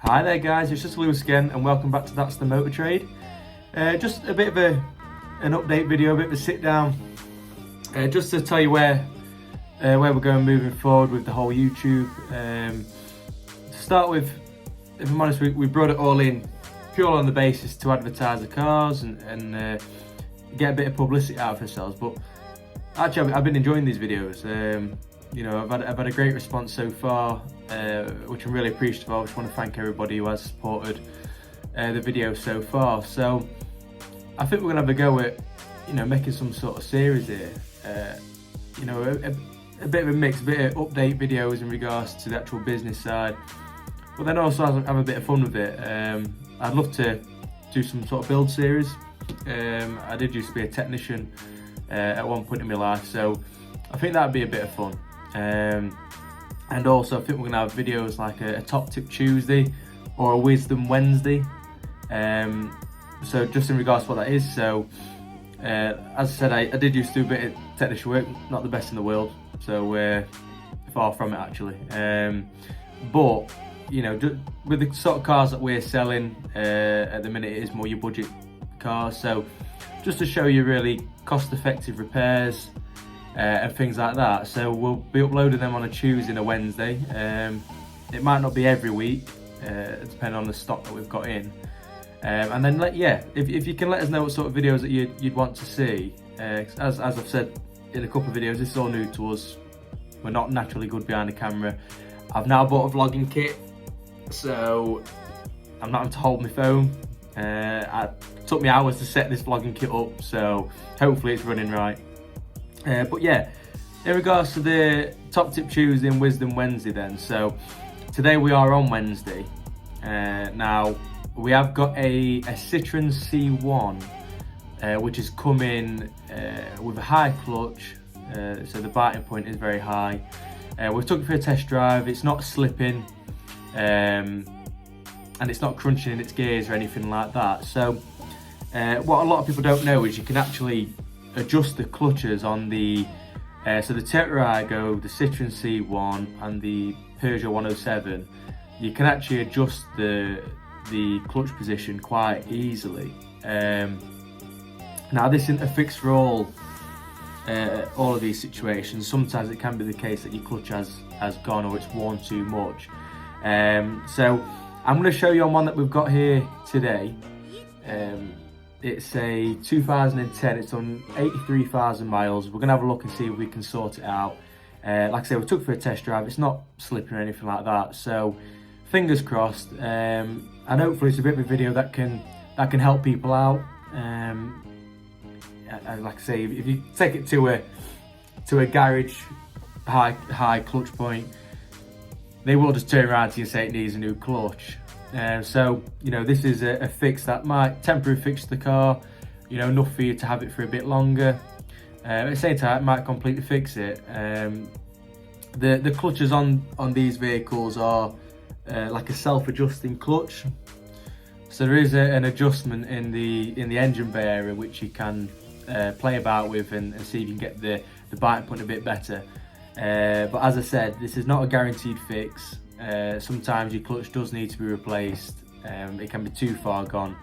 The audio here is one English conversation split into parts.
Hi there guys, it's just Lewis again and welcome back to That's the Motor Trade. Just a bit of an update video, a bit of a sit down, just to tell you where we're going moving forward with the whole YouTube. To start with, if I'm honest, we brought it all in purely on the basis to advertise the cars and get a bit of publicity out of ourselves. But actually, I've been enjoying these videos. I've had a great response so far, which I'm really appreciative of. I just want to thank everybody who has supported the video so far. So I think we're gonna have a go at making some sort of series here. A bit of a mix, a bit of update videos in regards to the actual business side, but then also have a bit of fun with it. I'd love to do some sort of build series. I did used to be a technician at one point in my life, so I think that'd be a bit of fun. And also I think we're gonna have videos like a Top Tip Tuesday or a Wisdom Wednesday. So just in regards to what that is, so as I said, I did used to do a bit of technician work, not the best in the world, so far from it actually. But with the sort of cars that we're selling at the minute, it is more your budget cars. So just to show you really cost-effective repairs and things like that. So we'll be uploading them on a Tuesday and a Wednesday. It might not be every week, depending on the stock that we've got in. And then if you can let us know what sort of videos that you'd want to see. As I've said in a couple of videos, this is all new to us. We're not naturally good behind the camera. I've now bought a vlogging kit, so I'm not having to hold my phone. It took me hours to set this vlogging kit up, so hopefully it's running right. But yeah, in regards to the Top Tip Tuesday and Wisdom Wednesday then, so today we are on Wednesday. Now we have got a Citroen C1 which is coming with a high clutch, so the biting point is very high. We took it for a test drive. It's not slipping and it's not crunching in its gears or anything like that. So what a lot of people don't know is you can actually adjust the clutches on the so the Aygo, the Citroen C1 and the Peugeot 107. You can actually adjust the clutch position quite easily. Now this isn't a fix for all of these situations. Sometimes it can be the case that your clutch has gone or it's worn too much. So I'm going to show you on one that we've got here today. It's a 2010, it's on 83,000 miles. We're gonna have a look and see if we can sort it out. Like I said, we took it for a test drive. It's not slipping or anything like that. So fingers crossed. And hopefully it's a bit of a video that can help people out. Like I say, if you take it to a garage, high clutch point, they will just turn around to you and say it needs a new clutch. So this is a fix that might temporarily fix the car, enough for you to have it for a bit longer. At the same time, it might completely fix it. The clutches on these vehicles are like a self-adjusting clutch. So there is an adjustment in the engine bay area which you can play about with and see if you can get the biting point a bit better. But as I said, this is not a guaranteed fix. Sometimes your clutch does need to be replaced. It can be too far gone.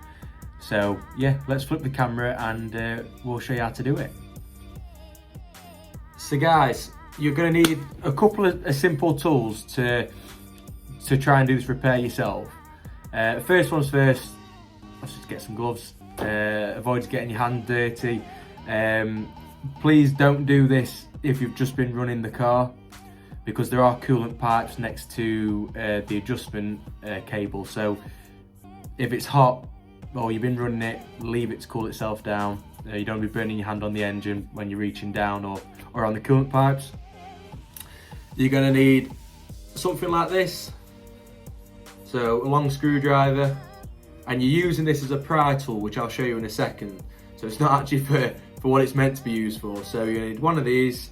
So yeah, let's flip the camera and we'll show you how to do it. So guys, you're going to need a couple of simple tools to try and do this repair yourself. First one's first, let's just get some gloves. Avoid getting your hand dirty. Please don't do this if you've just been running the car, because there are coolant pipes next to the adjustment cable. So if it's hot or you've been running it, leave it to cool itself down. You don't want to be burning your hand on the engine when you're reaching down or on the coolant pipes. You're going to need something like this, so a long screwdriver, and you're using this as a pry tool, which I'll show you in a second. So it's not actually for what it's meant to be used for. So you're going to need one of these,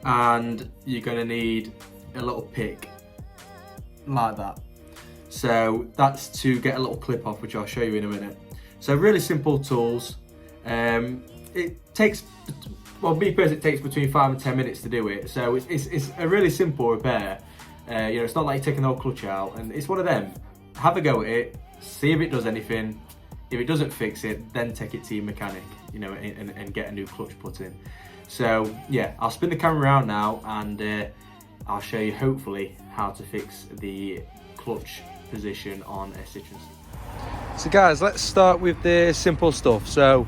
and you're going to need a little pick like that. So that's to get a little clip off, which I'll show you in a minute. So really simple tools. It takes, well, me personally, it takes between 5 and 10 minutes to do it. So it's a really simple repair. You know, it's not like you're taking the whole clutch out, and it's one of them. Have a go at it, see if it does anything. If it doesn't fix it, then take it to your mechanic, you know, and get a new clutch put in. So yeah, I'll spin the camera around now, and I'll show you hopefully how to fix the clutch position on a Citroen C1. So guys, let's start with the simple stuff. So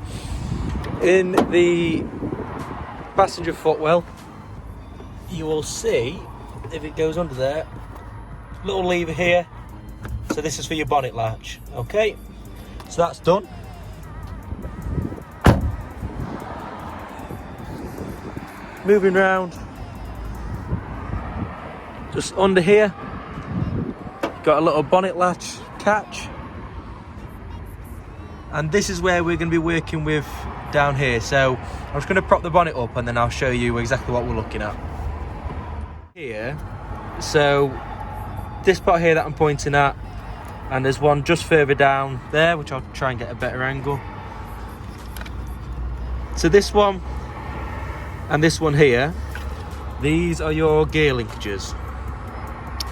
in the passenger footwell, you will see, if it goes under there, little lever here. So this is for your bonnet latch, okay? So that's done. Moving round, just under here, got a little bonnet latch catch. And this is where we're going to be working with down here. So I'm just going to prop the bonnet up and then I'll show you exactly what we're looking at. Here, so this part here that I'm pointing at, and there's one just further down there, which I'll try and get a better angle. So this one and this one here, these are your gear linkages.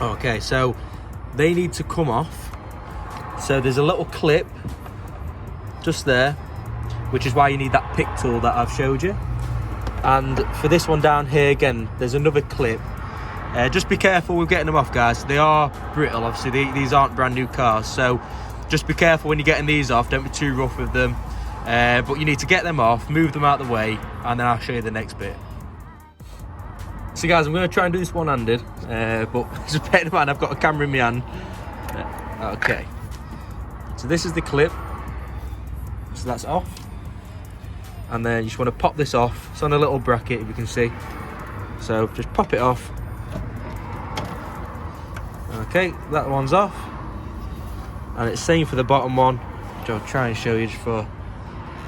Okay, so they need to come off. So there's a little clip just there, which is why you need that pick tool that I've showed you. And for this one down here, again, there's another clip. Just be careful with getting them off, guys. They are brittle, obviously. These aren't brand new cars, so just be careful when you're getting these off. Don't be too rough with them. But you need to get them off, move them out of the way, and then I'll show you the next bit. So guys, I'm going to try and do this one-handed, but just bear in mind I've got a camera in my hand. Okay. So this is the clip. So that's off. And then you just want to pop this off. It's on a little bracket, if you can see. So just pop it off. Okay, that one's off. And it's same for the bottom one, which I'll try and show you just before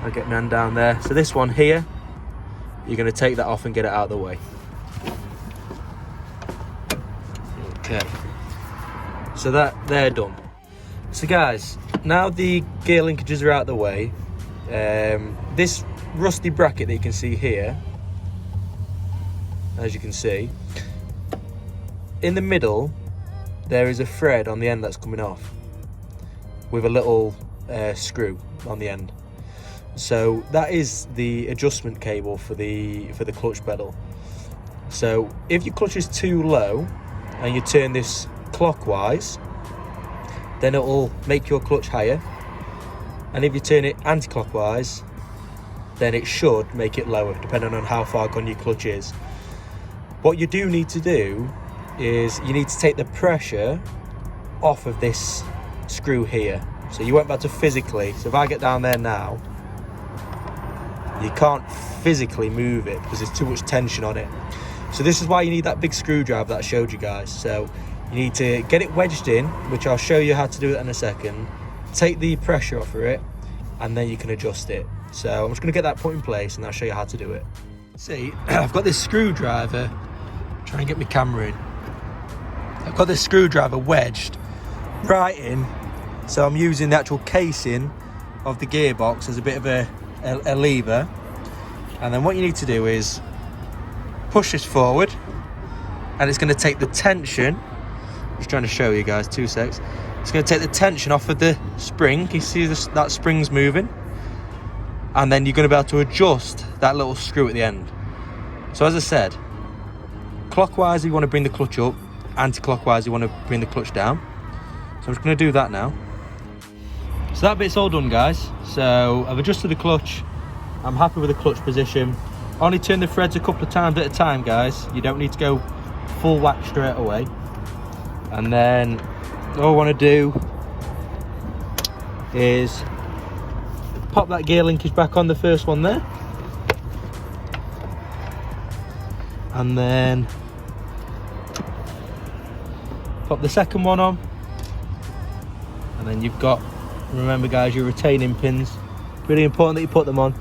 I get my hand down there. So this one here, you're going to take that off and get it out of the way. Okay. So they're done. So guys, now the gear linkages are out of the way, this rusty bracket that you can see here, as you can see, in the middle there is a thread on the end that's coming off with a little screw on the end. So that is the adjustment cable for the clutch pedal. So if your clutch is too low and you turn this clockwise, then it will make your clutch higher, and if you turn it anti-clockwise, then it should make it lower, depending on how far gone your clutch is. What you do need to do is you need to take the pressure off of this screw here. So you won't be able to physically, so if I get down there now, you can't physically move it because there's too much tension on it. So this is why you need that big screwdriver that I showed you guys. So you need to get it wedged in, which I'll show you how to do that in a second. Take the pressure off of it, and then you can adjust it. So I'm just going to get that put in place and I'll show you how to do it. See, I've got this screwdriver, try and get my camera in. I've got this screwdriver wedged right in, so I'm using the actual casing of the gearbox as a bit of a lever. And then what you need to do is push this forward, and it's going to take the tension. Just trying to show you guys, 2 secs. It's going to take the tension off of the spring. You see this, that spring's moving, and then you're going to be able to adjust that little screw at the end. So as I said, clockwise you want to bring the clutch up, anti-clockwise you want to bring the clutch down. So I'm just going to do that now. So that bit's all done, guys. So I've adjusted the clutch. I'm happy with the clutch position. Only turn the threads a couple of times at a time, guys. You don't need to go full whack straight away. And then all I want to do is pop that gear linkage back on the first one there, and then pop the second one on, and then you've got, remember guys, your retaining pins, really important that you put them on.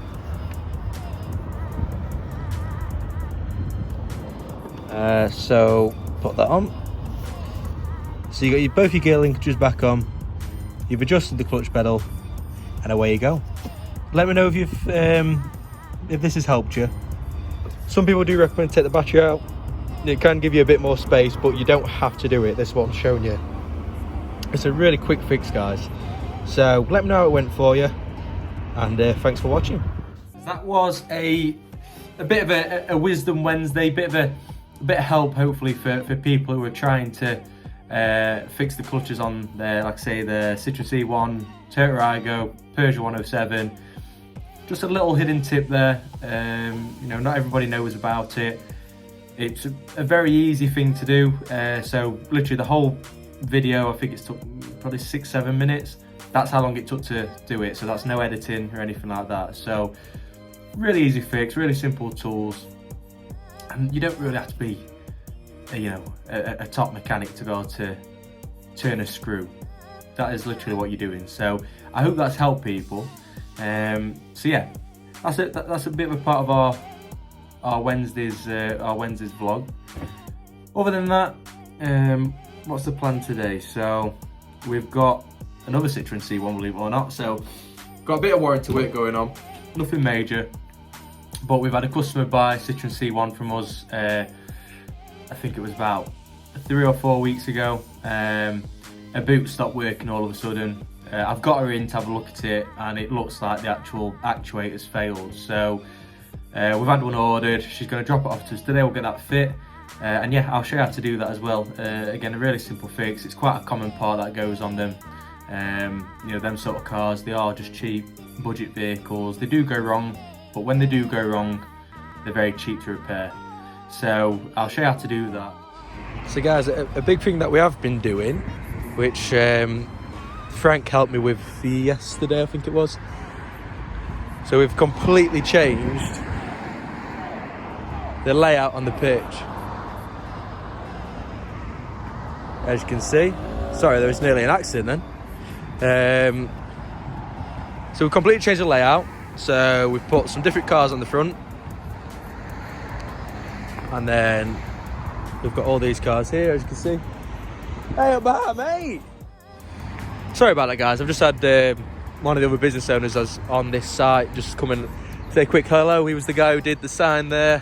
So put that on. So you got both your gear linkages back on, you've adjusted the clutch pedal, and away you go. Let me know if you've if this has helped you. Some people do recommend take the battery out. it can give you a bit more space, but you don't have to do it. This is what I'm showing you. It's a really quick fix, guys. So let me know how it went for you, and thanks for watching. That was a bit of a Wisdom Wednesday, bit of help hopefully for people who are trying to fix the clutches on their, like I say, the Citroen C1, Toyota Aygo, Peugeot 107. Just a little hidden tip there. You know, not everybody knows about it. It's a very easy thing to do. So literally the whole video, I think it took probably 6-7 minutes. That's how long it took to do it. So that's no editing or anything like that. So really easy fix, really simple tools, and you don't really have to be a top mechanic to go to turn a screw. That is literally what you're doing. So I hope that's helped people. So yeah, that's it. That's a bit of a part of our Wednesday's vlog. Other than that, what's the plan today? So we've got another Citroen C1, believe it or not. So got a bit of warranty work going on, nothing major, but we've had a customer buy Citroen C1 from us. I think it was about 3 or 4 weeks ago. A boot stopped working all of a sudden. I've got her in to have a look at it, and it looks like the actual actuator's failed. So we've had one ordered. She's going to drop it off to us today. We'll get that fit, and yeah, I'll show you how to do that as well. Again, a really simple fix. It's quite a common part that goes on them. You know, them sort of cars, they are just cheap budget vehicles. They do go wrong, but when they do go wrong, they're very cheap to repair. So I'll show you how to do that. So guys, a big thing that we have been doing, which Frank helped me with yesterday, I think it was. So we've completely changed the layout on the pitch. As you can see, sorry, there was nearly an accident then. So we've completely changed the layout. So we've put some different cars on the front, and then we've got all these cars here, as you can see. Hey, up behind, mate! Sorry about that, guys. I've just had one of the other business owners on this site just come and say a quick hello. He was the guy who did the sign there,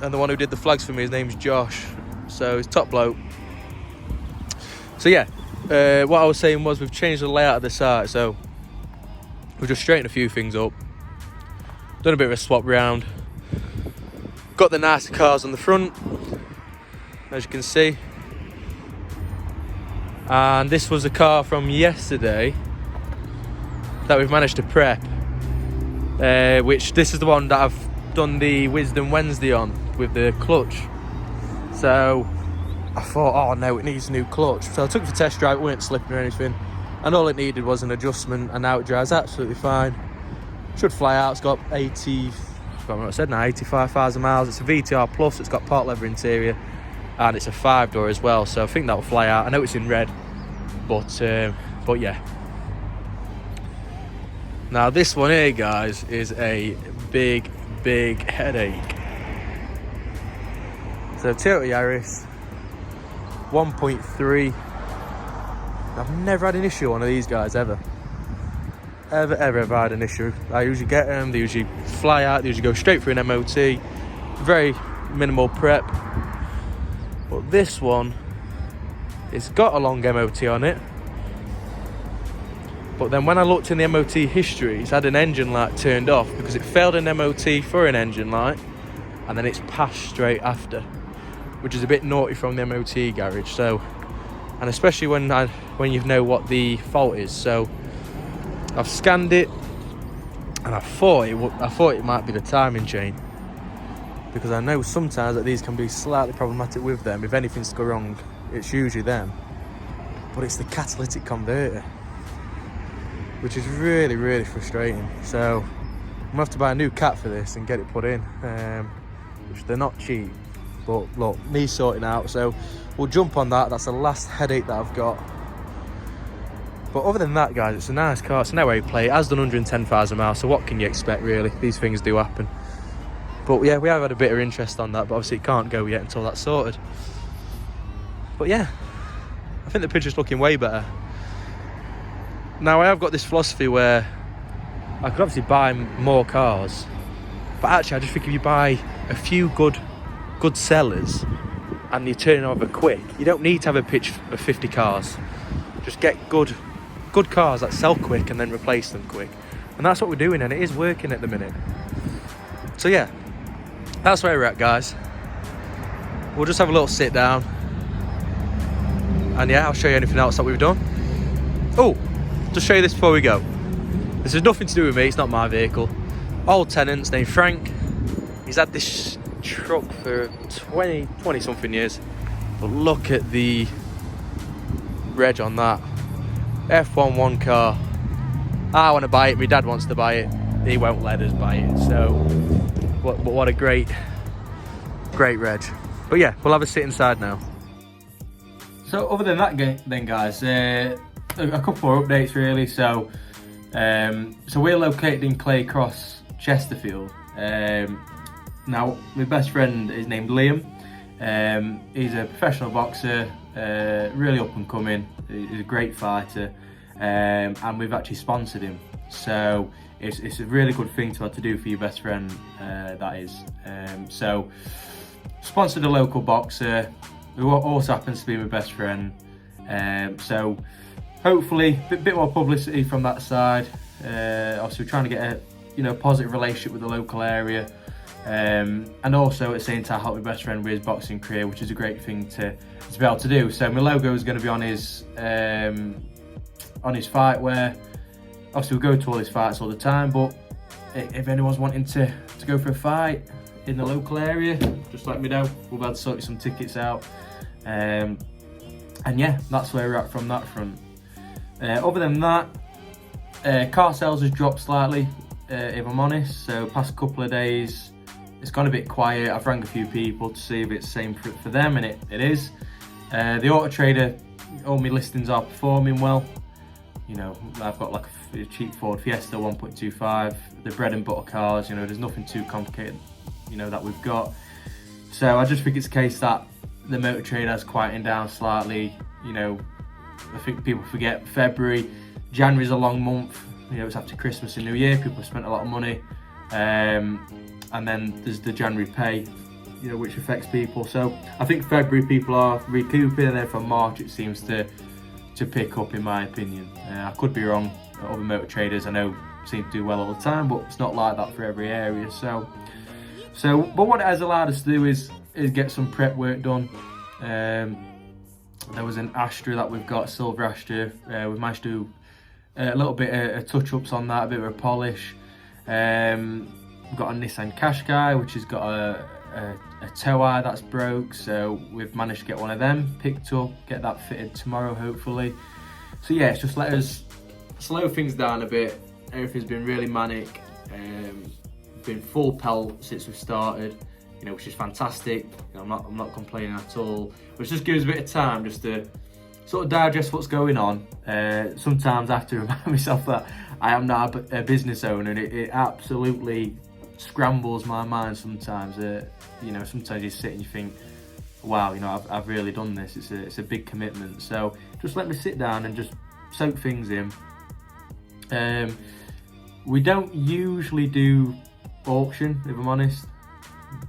and the one who did the flags for me. His name's Josh. So he's top bloke. So yeah, what I was saying was we've changed the layout of the site. So we've just straightened a few things up, done a bit of a swap round, got the nicer cars on the front, as you can see. And this was a car from yesterday that we've managed to prep, which this is the one that I've done the Wisdom Wednesday on with the clutch. So I thought, oh no, it needs a new clutch. So I took it for a test drive, it weren't slipping or anything, and all it needed was an adjustment, and now it drives absolutely fine. Should fly out. It's got 85,000 miles. It's a VTR Plus. It's got part leather interior, and it's a 5-door as well. So I think that will fly out. I know it's in red, but yeah. Now this one here, guys, is a big headache. So Toyota Yaris 1.3. I've never had an issue with one of these guys ever had an issue. I usually get them, they usually fly out, they usually go straight through an MOT, very minimal prep. But this one, it's got a long MOT on it, but then when I looked in the MOT history, it's had an engine light turned off because it failed an MOT for an engine light, and then it's passed straight after, which is a bit naughty from the MOT garage. So, and especially when you know what the fault is. So I've scanned it, and I thought it might be the timing chain, because I know sometimes that these can be slightly problematic with them. If anything's go wrong, it's usually them. But it's the catalytic converter, which is really frustrating. So I'm gonna have to buy a new cat for this and get it put in, which they're not cheap. But look, me sorting out. So we'll jump on that. That's the last headache that I've got. But other than that, guys, it's a nice car. It's an airway plate. It has done 110,000 miles. So what can you expect, really? These things do happen. But yeah, we have had a bit of interest on that. But obviously it can't go yet until that's sorted. But yeah, I think the picture's looking way better. Now I have got this philosophy where I could obviously buy more cars. But actually I just think if you buy a few good good sellers and you turn over quick, you don't need to have a pitch of 50 cars. Just get good cars that sell quick and then replace them quick. And that's what we're doing, and it is working at the minute. So yeah, that's where we're at, guys. We'll just have a little sit down. And yeah, I'll show you anything else that we've done. Oh, just show you this before we go. This has nothing to do with me, it's not my vehicle. Old tenant's named Frank. He's had this truck for 20 something years. But look at the reg on that. F11 car. I want to buy it, my dad wants to buy it. He won't let us buy it. So, what a great reg. But yeah, we'll have a sit inside now. So other than that then guys, a couple more updates really. So we're located in Claycross, Chesterfield. Now my best friend is named Liam. He's a professional boxer, really up and coming. He's a great fighter, and we've actually sponsored him. So it's a really good thing to have to do for your best friend, that is. So sponsored a local boxer who also happens to be my best friend. So hopefully a bit more publicity from that side. Obviously we're trying to get a positive relationship with the local area, and also at the same time help my best friend with his boxing career, which is a great thing to be able to do. So my logo is going to be on his fight wear. Obviously we go to all his fights all the time, but if anyone's wanting to go for a fight in the local area, just let me know. We'll be able to sort you some tickets out. And yeah, that's where we're at from that front. Other than that, car sales has dropped slightly, if I'm honest. So past couple of days, it's gone a bit quiet. I've rang a few people to see if it's the same for them, and it is. The Auto Trader, all my listings are performing well. I've got like a cheap Ford Fiesta 1.25, the bread and butter cars. There's nothing too complicated, that we've got. So I just think it's a case that the Motor Trade has quietened down slightly. I think people forget February, January's a long month. It's after Christmas and New Year. People have spent a lot of money, and then there's the January pay, which affects people. So I think February people are recouping, and then from March it seems to pick up, in my opinion. I could be wrong. Other motor traders I know seem to do well all the time, but it's not like that for every area. But what it has allowed us to do is get some prep work done. There was an Astra that we've got, silver Astra. We've managed to do a little bit of touch-ups on that, a bit of a polish. We've got a Nissan Qashqai, which has got a tow eye that's broke, so we've managed to get one of them picked up, get that fitted tomorrow hopefully. So yeah, it's just let us slow things down a bit. Everything's been really manic. Been full pelt since we've started, which is fantastic. I'm not complaining at all. But it just gives a bit of time just to sort of digest what's going on. Sometimes I have to remind myself that I am now a business owner, and it absolutely scrambles my mind sometimes. Sometimes you sit and you think, wow, I've really done this. It's a big commitment. So just let me sit down and just soak things in. We don't usually do auction, if I'm honest.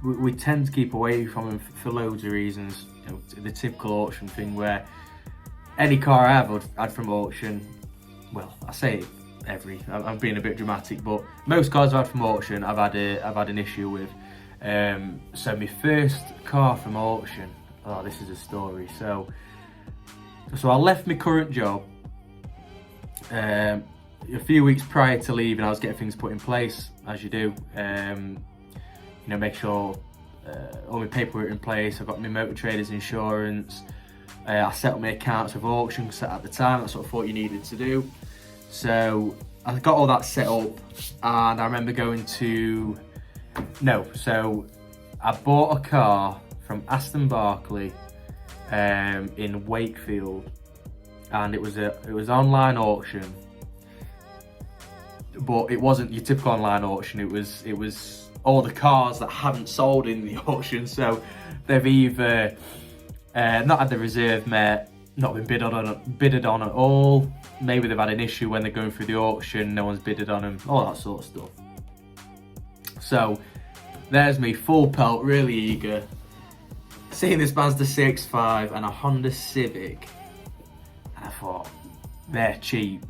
We tend to keep away from them for loads of reasons. The typical auction thing where any car I have had from auction, well, I say I'm being a bit dramatic, but most cars I've had from auction I've had an issue with. So my first car from auction, this is a story. So I left my current job. A few weeks prior to leaving, I was getting things put in place, as you do. Make sure all my paperwork in place. I've got my motor traders insurance. I set up my accounts with auction set at the time. That's what I thought you needed to do. So I got all that set up, and I remember so I bought a car from Aston Barclay in Wakefield, and it was online auction. But it wasn't your typical online auction. It was all the cars that hadn't sold in the auction. So they've either not had the reserve met, not been bidded on at all. Maybe they've had an issue when they're going through the auction. No one's bidded on them. All that sort of stuff. So there's me, full pelt, really eager. seeing this Mazda CX-5 and a Honda Civic, and I thought, they're cheap.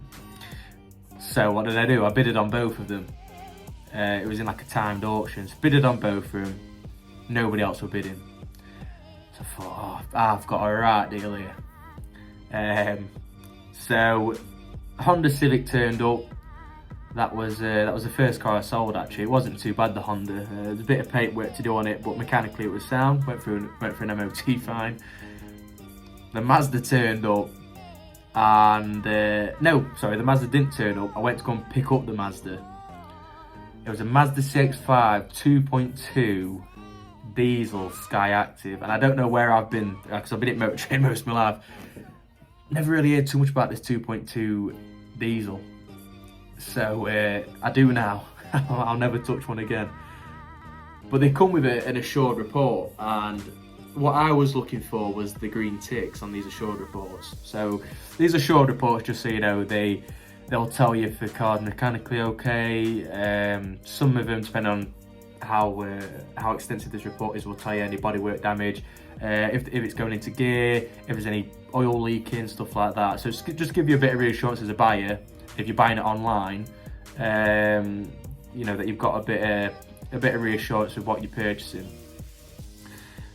So what did I do? I bidded on both of them. It was in like a timed auction, so bidded on both of them. Nobody else were bidding. So I thought, oh, I've got a right deal here. So Honda Civic turned up. That was the first car I sold actually. It wasn't too bad, the Honda. There was a bit of paintwork to do on it, but mechanically it was sound. Went for an MOT fine. The Mazda turned up, and no, sorry, the Mazda didn't turn up. I went to go and pick up the Mazda. It was a Mazda CX-5 2.2 diesel Sky Active, and I don't know where I've been because I've been at Motor Trade most of my life. Never really heard too much about this 2.2 diesel. So I do now. I'll never touch one again. But they come with an assured report, and what I was looking for was the green ticks on these assured reports. So these assured reports, just so you know, they'll tell you if the car's mechanically okay. Some of them, depending on how extensive this report is, will tell you any bodywork damage, if it's going into gear, if there's any oil leaking, stuff like that. So just give you a bit of reassurance as a buyer. If you're buying it online, you know that you've got a bit of reassurance with what you're purchasing.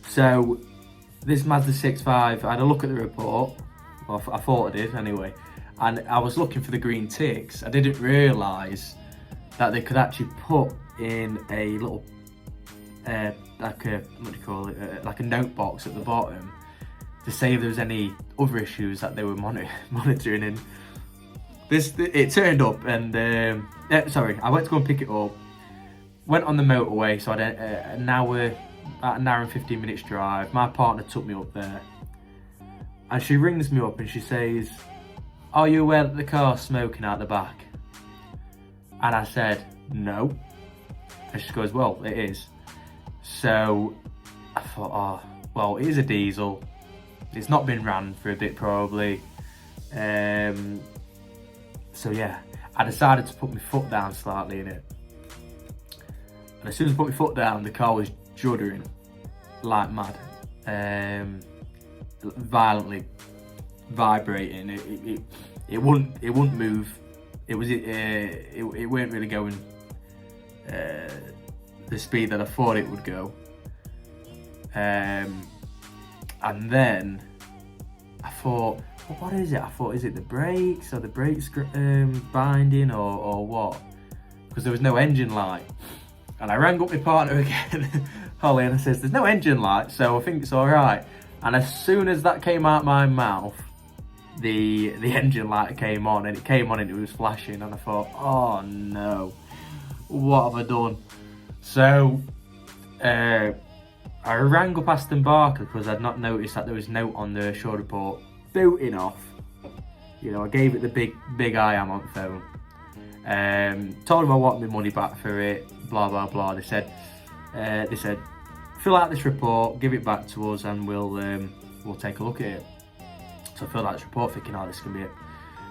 So this Mazda CX-5, I had a look at the report. Well, I thought I did anyway, and I was looking for the green ticks. I didn't realise that they could actually put in a little like a, what do you call it, like a note box at the bottom to say if there was any other issues that they were monitoring. And it turned up, and sorry, I went to go and pick it up. Went on the motorway, so I had an hour and 15 minutes drive. My partner took me up there, and she rings me up and she says, "Are you aware that the car's smoking out the back?" And I said, "No." And she goes, "Well, it is." So I thought, oh, well, it is a diesel. It's not been ran for a bit probably. So yeah, I decided to put my foot down slightly in it. And as soon as I put my foot down, the car was juddering like mad. Violently vibrating. It wouldn't move. It weren't really going the speed that I thought it would go. And then I thought, well, what is it? I thought, is it the brakes? Or the brakes binding or what? Because there was no engine light. And I rang up my partner again, Holly, and I says, "There's no engine light, so I think it's all right." And as soon as that came out my mouth, the engine light came on, and it came on and it was flashing, and I thought, oh no, what have I done? So I rang up Aston Barker because I'd not noticed that there was a note on the assured report, booting off. You know, I gave it the big I am on the phone. Told them I want my money back for it, blah blah blah. They said fill out this report, give it back to us, and we'll take a look at it. So I filled out this report thinking, oh, this can be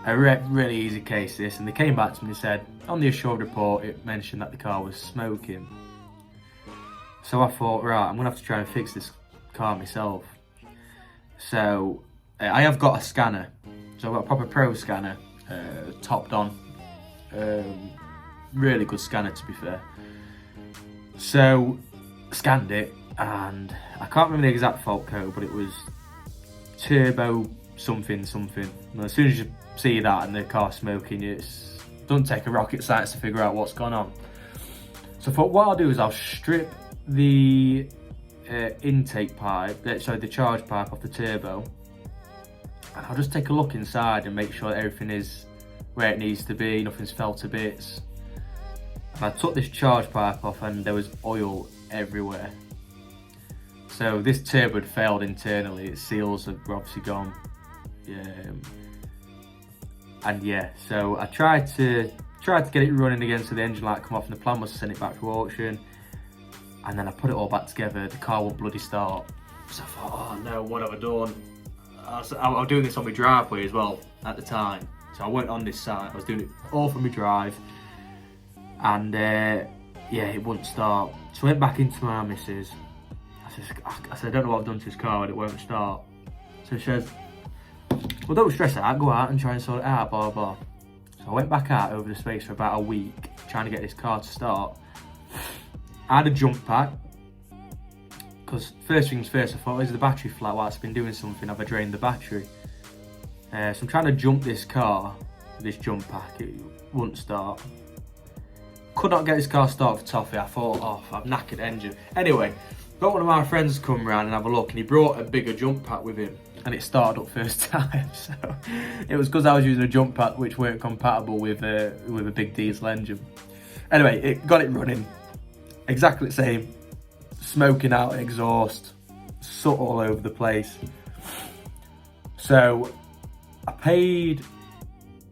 a really easy case, this. And they came back to me and said, on the assured report, it mentioned that the car was smoking. So I thought, right, I'm gonna have to try and fix this car myself. So I have got a scanner. So I've got a proper pro scanner, topped on. Really good scanner, to be fair. So scanned it, and I can't remember the exact fault code, but it was turbo something. And as soon as you see that and the car smoking, it doesn't take a rocket science to figure out what's gone on. So I thought, what I'll do is I'll strip the intake pipe, the charge pipe off the turbo, and I'll just take a look inside and make sure that everything is where it needs to be, nothing's fell to bits. And I took this charge pipe off, and there was oil everywhere. So this turbo had failed internally, its seals were obviously gone. And yeah, so I tried to get it running again so the engine light come off, and the plan was to send it back to auction. And then I put it all back together, the car won't bloody start. So I thought, oh no, what have I done? I was doing this on my driveway as well at the time. So I went on this site, I was doing it all from my drive. And yeah, it wouldn't start. So I went back into my missus, I said, I don't know what I've done to this car and it won't start. So she says, well, don't stress out, go out and try and sort it out, blah, blah. So I went back out over the space for about a week, trying to get this car to start. I had a jump pack, because first things first, I thought, is the battery flat? While it's been doing something, have I drained the battery? So I'm trying to jump this car with this jump pack, it wouldn't start. Could not get this car started for toffee. I thought, oh, I've knackered the engine. Anyway, got one of my friends to come round and have a look, and he brought a bigger jump pack with him, and it started up first time. So it was because I was using a jump pack which weren't compatible with a big diesel engine. Anyway, it got it running, exactly the same, smoking out exhaust, soot all over the place. So I paid,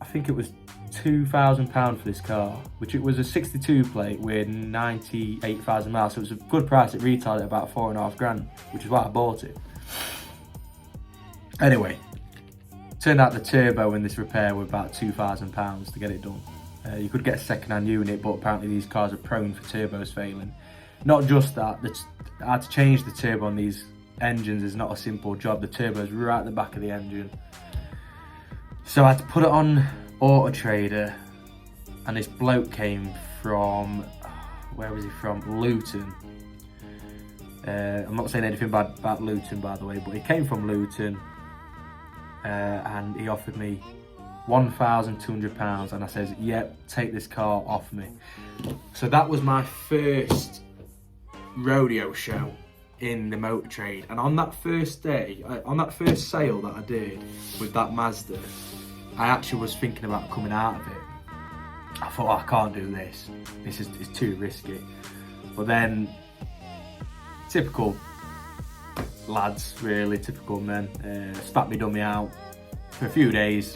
I think it was £2,000 for this car, which it was a 62 plate with 98,000 miles, so it was a good price. It retailed at about £4,500, which is why I bought it. Anyway, turned out the turbo in this repair were about £2,000 to get it done. You could get a second-hand unit, but apparently these cars are prone for turbos failing. Not just that, I had to change the turbo on these engines. Is not a simple job. The turbo's right at the back of the engine, so I had to put it on Auto Trader, and this bloke came from, where was he from? Luton. I'm not saying anything bad about Luton, by the way, but he came from Luton, and he offered me £1,200, and I says, yep, take this car off me. So that was my first rodeo show in the motor trade, and on that first day, on that first sale that I did with that Mazda, I actually was thinking about coming out of it. I thought, oh, I can't do this. It's too risky. But then, typical lads, really, typical men, spat me dummy out for a few days,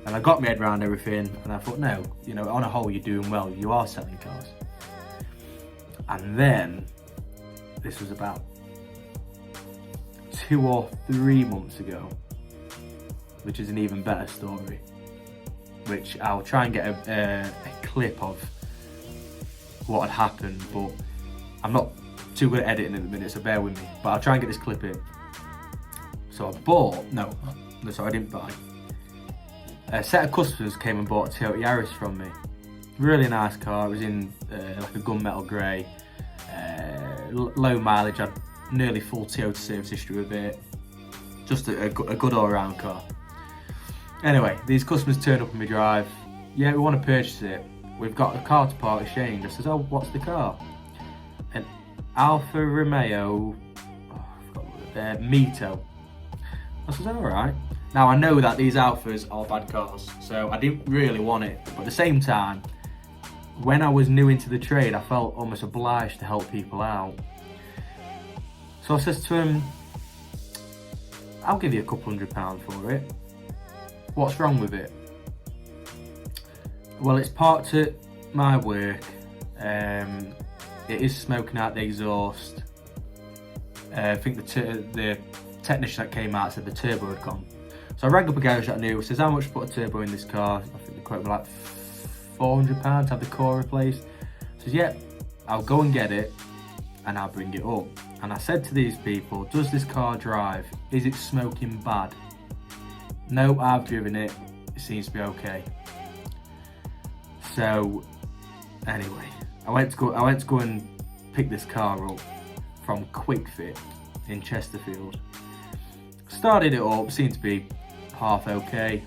and I got my head around everything, and I thought, no, you know, on a whole, you're doing well. You are selling cars. And then, this was about 2 or 3 months ago, which is an even better story, which I'll try and get a clip of what had happened, but I'm not too good at editing at the minute, so bear with me, but I'll try and get this clip in. So I bought, no, sorry, I didn't buy. A set of customers came and bought a Toyota Yaris from me. Really nice car. It was in like a gunmetal grey, low mileage, had nearly full Toyota service history with it. Just a good all-round car. Anyway, these customers turned up in my drive. Yeah, we want to purchase it. We've got a car to part exchange. I says, oh, what's the car? An Alfa Romeo, Mito. I says, all right. Now I know that these Alfas are bad cars, so I didn't really want it. But at the same time, when I was new into the trade, I felt almost obliged to help people out. So I says to him, I'll give you a couple £100 for it. What's wrong with it? Well, it's parked at my work. It is smoking out the exhaust. I think the technician that came out said the turbo had gone. So I rang up a garage that I knew. Says, how much to put a turbo in this car? I think the quote was like £400 to have the core replaced. Says, yeah, I'll go and get it and I'll bring it up. And I said to these people, does this car drive? Is it smoking bad? No, I've driven it. It seems to be okay. So, anyway, I went to go and pick this car up from Quick Fit in Chesterfield. Started it up, seemed to be half okay.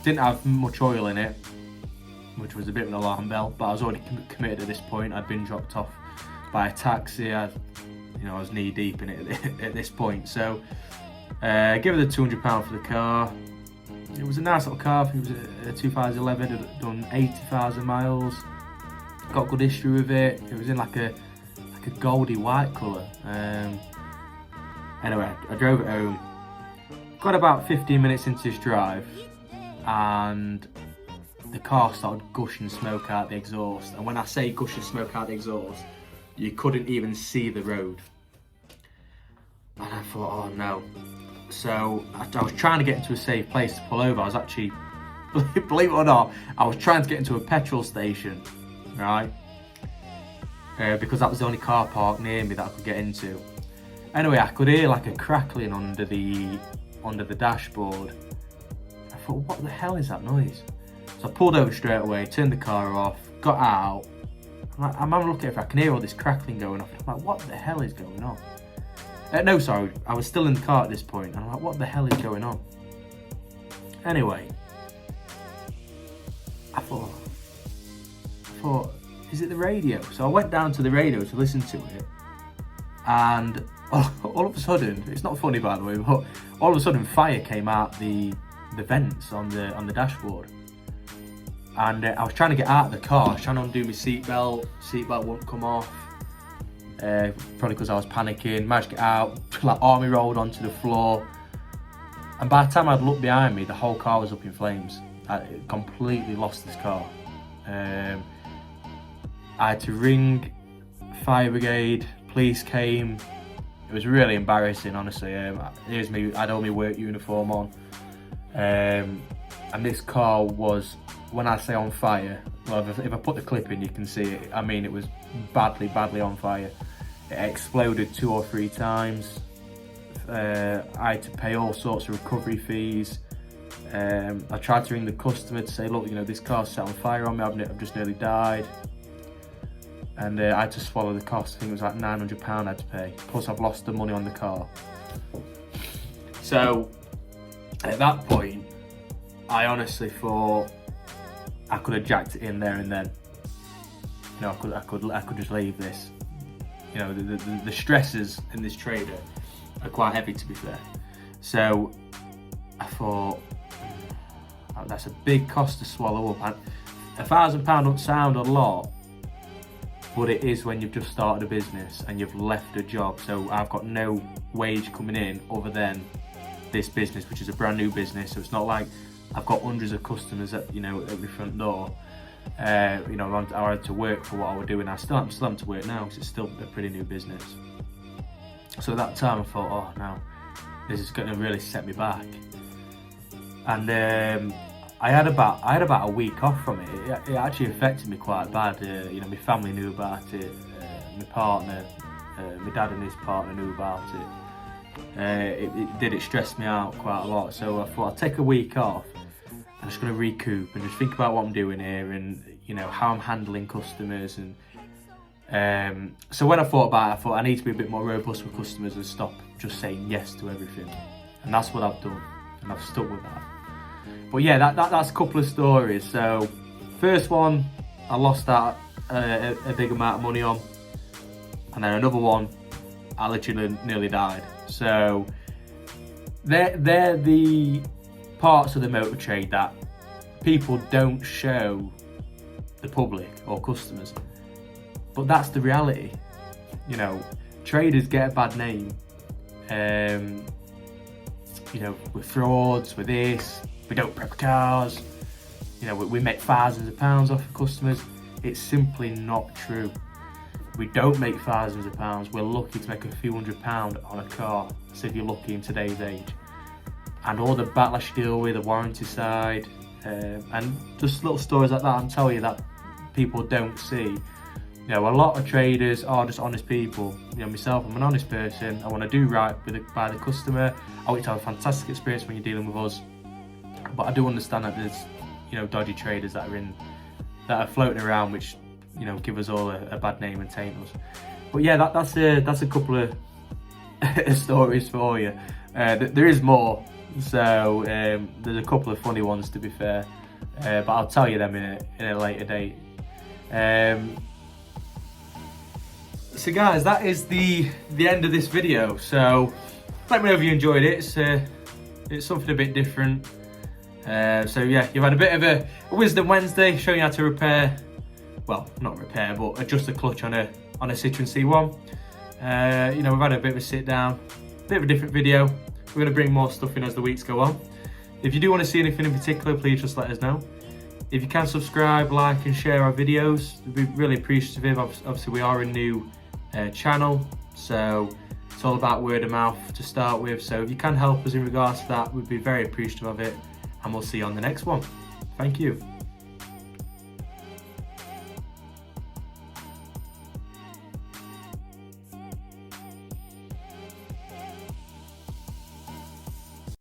Didn't have much oil in it, which was a bit of an alarm bell, but I was already committed at this point. I'd been dropped off by a taxi. I was knee deep in it at this point. So, give it the £200 for the car. It was a nice little car. It was a 2011. It had done 80,000 miles. Got good history with it. It was in like a goldy white colour. Anyway, I drove it home. Got about 15 minutes into this drive, and the car started gushing smoke out the exhaust. And when I say gushing smoke out the exhaust, you couldn't even see the road. And I thought, oh no. So I was trying to get into a safe place to pull over. I was actually, believe it or not, I was trying to get into a petrol station, right? because that was the only car park near me that I could get into. Anyway, I could hear like a crackling under the dashboard. I thought, what the hell is that noise? So I pulled over straight away, turned the car off, got out. I'm having a look at it, I can hear all this crackling going off. I'm like, what the hell is going on? No, sorry, I was still in the car at this point. And I'm like, what the hell is going on? Anyway, I thought, is it the radio? So I went down to the radio to listen to it. And all of a sudden, it's not funny by the way, but all of a sudden fire came out the vents on the dashboard. And I was trying to get out of the car, I was trying to undo my seatbelt wouldn't come off. Probably because I was panicking, managed to get out, like army rolled onto the floor. And by the time I'd looked behind me, the whole car was up in flames. I completely lost this car. I had to ring fire brigade, police came. It was really embarrassing, honestly. Here's me, I had all my work uniform on. And this car was, when I say on fire, well, if I put the clip in, you can see it. I mean, it was badly on fire. It exploded 2 or 3 times. I had to pay all sorts of recovery fees. I tried to ring the customer to say, look, you know, this car's set on fire on me, I've just nearly died. And I had to swallow the cost. I think it was like £900 I had to pay. Plus I've lost the money on the car. So at that point, I honestly thought I could have jacked it in there and then. You know, I could just leave this. You know, the stresses in this trade are quite heavy, to be fair. So I thought, that's a big cost to swallow up. £1,000 don't sound a lot, but it is when you've just started a business and you've left a job. So I've got no wage coming in other than this business, which is a brand new business. So it's not like I've got hundreds of customers at, you know, at the front door. You know, I had to work for what I was doing. I'm still having to work now because it's still a pretty new business. So at that time I thought, oh no, this is going to really set me back. And I had about a week off from it. It actually affected me quite bad. You know, my family knew about it. My partner, my dad and his partner knew about it. It stressed me out quite a lot. So I thought I'd take a week off. I'm just going to recoup and just think about what I'm doing here and, you know, how I'm handling customers. And so when I thought about it, I thought I need to be a bit more robust with customers and stop just saying yes to everything. And that's what I've done, and I've stuck with that. But yeah, that's a couple of stories. So first one, I lost that a big amount of money on, and then another one, I literally nearly died. So they're the parts of the motor trade that people don't show the public or customers, but that's the reality. You know, traders get a bad name. You know, with frauds, with this, we don't prep cars. You know, we make thousands of pounds off of customers. It's simply not true. We don't make thousands of pounds. We're lucky to make a few £100 on a car. So if you're lucky in today's age. And all the backlash you deal with, the warranty side, and just little stories like that, I'm telling you, that people don't see. You know, a lot of traders are just honest people. You know, myself, I'm an honest person. I want to do right by the customer. I want you to have a fantastic experience when you're dealing with us. But I do understand that there's, you know, dodgy traders that are floating around, which, you know, give us all a bad name and taint us. But yeah, that's a couple of stories for you. There is more. So there's a couple of funny ones, to be fair, but I'll tell you them in a later date. So guys, that is the end of this video. So let me know if you enjoyed it. It's something a bit different. So yeah, you've had a bit of a Wisdom Wednesday, showing you how to repair, well, not repair, but adjust the clutch on a Citroen C1. You know, we've had a bit of a sit down, bit of a different video. We're going to bring more stuff in as the weeks go on. If you do want to see anything in particular, please just let us know. If you can subscribe, like and share our videos, we'd be really appreciative. Obviously we are a new channel, so it's all about word of mouth to start with. So if you can help us in regards to that, we'd be very appreciative of it. And we'll see you on the next one. Thank you.